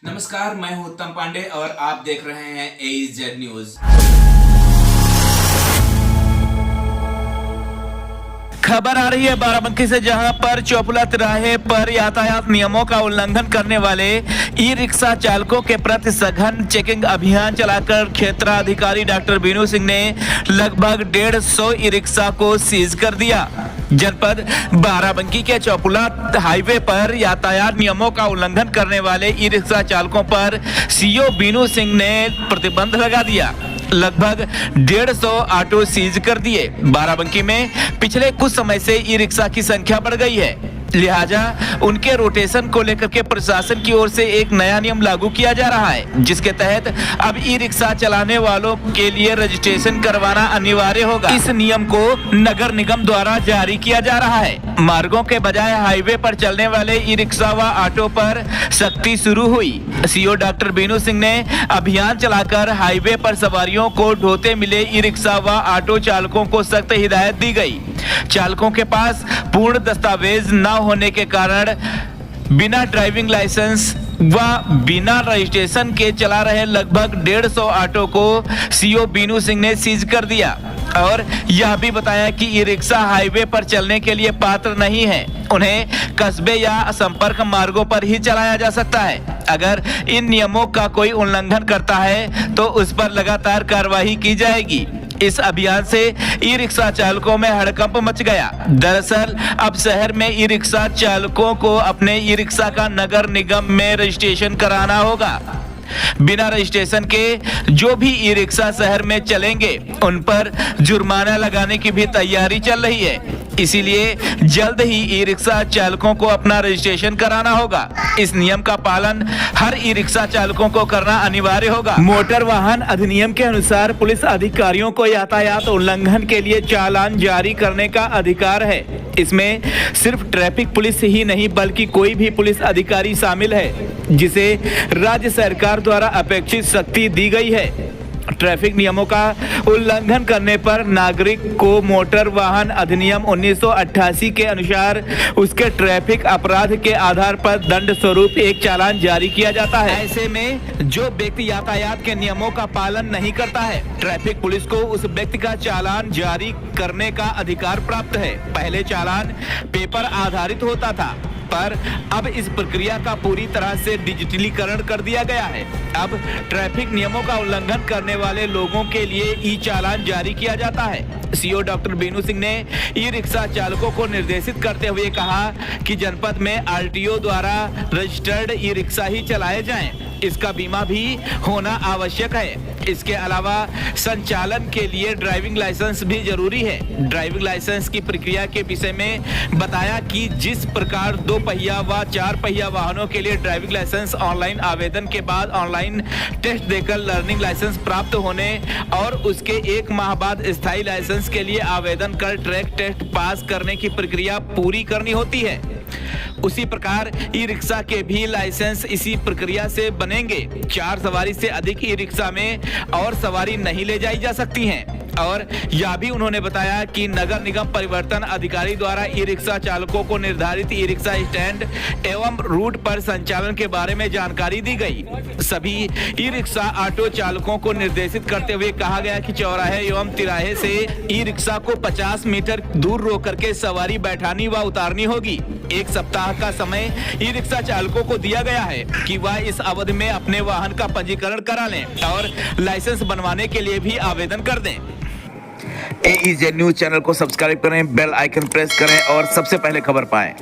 नमस्कार, मैं हूं उत्तम पांडे और आप देख रहे हैं AEZ न्यूज। खबर आ रही है बाराबंकी से, जहां पर चौपुला तिराहे पर यातायात नियमों का उल्लंघन करने वाले ई रिक्शा चालकों के प्रति सघन चेकिंग अभियान चलाकर क्षेत्राधिकारी डॉक्टर बीनू सिंह ने लगभग 150 ई रिक्शा को सीज कर दिया। जनपद बाराबंकी के चौपुला हाईवे पर यातायात नियमों का उल्लंघन करने वाले ई रिक्शा चालकों पर सीओ बीनू सिंह ने प्रतिबंध लगा दिया। लगभग 150 ऑटो सीज कर दिए। बाराबंकी में पिछले कुछ समय से ई रिक्शा की संख्या बढ़ गई है, लिहाजा उनके रोटेशन को लेकर के प्रशासन की ओर से एक नया नियम लागू किया जा रहा है, जिसके तहत अब ई रिक्शा चलाने वालों के लिए रजिस्ट्रेशन करवाना अनिवार्य होगा। इस नियम को नगर निगम द्वारा जारी किया जा रहा है। मार्गों के बजाय हाईवे पर चलने वाले ई रिक्शा व ऑटो पर सख्ती शुरू हुई। सीओ डॉक्टर बीनू सिंह ने अभियान चलाकर हाईवे पर सवारियों को ढोते मिले ई रिक्शा व ऑटो चालकों को सख्त हिदायत दी गई। चालकों के पास पूर्ण दस्तावेज न होने के कारण बिना ड्राइविंग लाइसेंस व बिना रजिस्ट्रेशन के चला रहे लगभग 150 ऑटो को सीओ बीनू सिंह ने सीज कर दिया और यह भी बताया कि ई रिक्शा हाईवे पर चलने के लिए पात्र नहीं है। उन्हें कस्बे या संपर्क मार्गों पर ही चलाया जा सकता है। अगर इन नियमों का कोई उल्लंघन करता है तो उस पर लगातार कार्रवाई की जाएगी। इस अभियान से ई रिक्शा चालकों में हड़कंप मच गया। दरअसल अब शहर में ई रिक्शा चालकों को अपने ई रिक्शा का नगर निगम में रजिस्ट्रेशन कराना होगा। बिना रजिस्ट्रेशन के जो भी ई रिक्शा शहर में चलेंगे उन पर जुर्माना लगाने की भी तैयारी चल रही है। इसीलिए जल्द ही ई रिक्शा चालकों को अपना रजिस्ट्रेशन कराना होगा। इस नियम का पालन हर ई रिक्शा चालकों को करना अनिवार्य होगा। मोटर वाहन अधिनियम के अनुसार पुलिस अधिकारियों को यातायात उल्लंघन के लिए चालान जारी करने का अधिकार है। इसमें सिर्फ ट्रैफिक पुलिस ही नहीं बल्कि कोई भी पुलिस अधिकारी शामिल है, जिसे राज्य सरकार द्वारा अपेक्षित शक्ति दी गई है। ट्रैफिक नियमों का उल्लंघन करने पर नागरिक को मोटर वाहन अधिनियम 1988 के अनुसार उसके ट्रैफिक अपराध के आधार पर दंड स्वरूप एक चालान जारी किया जाता है। ऐसे में जो व्यक्ति यातायात के नियमों का पालन नहीं करता है, ट्रैफिक पुलिस को उस व्यक्ति का चालान जारी करने का अधिकार प्राप्त है। पहले चालान पेपर आधारित होता था, पर अब इस प्रक्रिया का पूरी तरह से डिजिटलीकरण कर दिया गया है। अब ट्रैफिक नियमों का उल्लंघन करने वाले लोगों के लिए ई चालान जारी किया जाता है। सीओ डॉक्टर बीनू सिंह ने ई रिक्शा चालकों को निर्देशित करते हुए कहा कि जनपद में आरटीओ द्वारा रजिस्टर्ड ई रिक्शा ही चलाए जाएं। इसका बीमा भी होना आवश्यक है। इसके अलावा संचालन के लिए ड्राइविंग लाइसेंस भी जरूरी है। ड्राइविंग लाइसेंस की प्रक्रिया के विषय में बताया कि जिस प्रकार 2 पहिया व 4 पहिया वाहनों के लिए ड्राइविंग लाइसेंस ऑनलाइन आवेदन के बाद ऑनलाइन टेस्ट देकर लर्निंग लाइसेंस प्राप्त होने और उसके 1 माह बाद स्थायी लाइसेंस के लिए आवेदन कर ट्रैक टेस्ट पास करने की प्रक्रिया पूरी करनी होती है, उसी प्रकार ई रिक्शा के भी लाइसेंस इसी प्रक्रिया से बनेंगे। 4 सवारी से अधिक ई रिक्शा में और सवारी नहीं ले जाई जा सकती हैं। और यह भी उन्होंने बताया कि नगर निगम परिवर्तन अधिकारी द्वारा ई रिक्शा चालकों को निर्धारित ई रिक्शा स्टैंड एवं रूट पर संचालन के बारे में जानकारी दी गई। सभी ई रिक्शा ऑटो चालकों को निर्देशित करते हुए कहा गया कि चौराहे एवं तिराहे से ई रिक्शा को 50 मीटर दूर रोक करके सवारी बैठानी व उतारनी होगी। 1 सप्ताह का समय ई रिक्शा चालकों को दिया गया है कि वह इस अवधि में अपने वाहन का पंजीकरण करा लें और लाइसेंस बनवाने के लिए भी आवेदन कर दें। AEZ न्यूज चैनल को सब्सक्राइब करें, बेल आइकन प्रेस करें और सबसे पहले खबर पाएं।